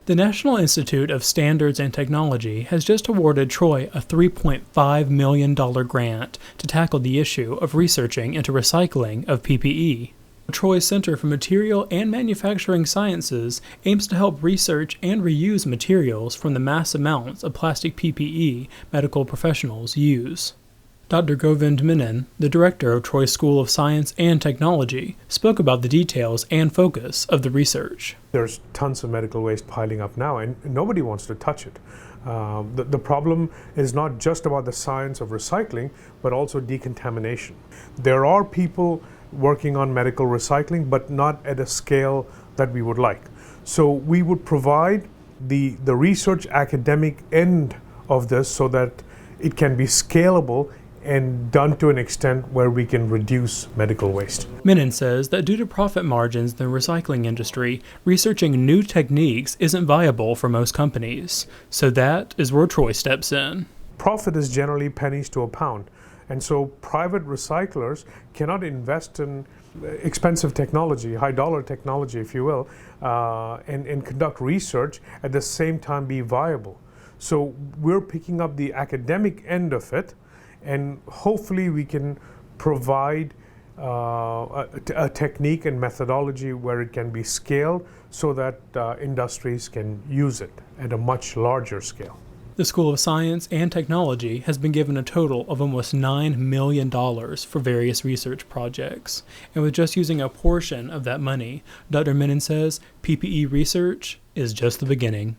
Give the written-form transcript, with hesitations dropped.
The National Institute of Standards and Technology has just awarded Troy a $3.5 million grant to tackle the issue of researching into recycling of PPE. Troy's Center for Material and Manufacturing Sciences aims to help research and reuse materials from the mass amounts of plastic PPE medical professionals use. Dr. Govind Menon, the director of Troy School of Science and Technology, spoke about the details and focus of the research. There's tons of medical waste piling up now, and nobody wants to touch it. The problem is not just about the science of recycling, but also decontamination. There are people working on medical recycling, but not at a scale that we would like. So we would provide the research academic end of this so that it can be scalable and done to an extent where we can reduce medical waste. Menon says that due to profit margins in the recycling industry, researching new techniques isn't viable for most companies. So that is where Troy steps in. Profit is generally pennies to a pound. And so private recyclers cannot invest in expensive technology, high dollar technology, if you will, and conduct research at the same time be viable. So we're picking up the academic end of it, and hopefully we can provide a technique and methodology where it can be scaled so that industries can use it at a much larger scale. The School of Science and Technology has been given a total of almost $9 million for various research projects. And with just using a portion of that money, Dr. Menon says PPE research is just the beginning.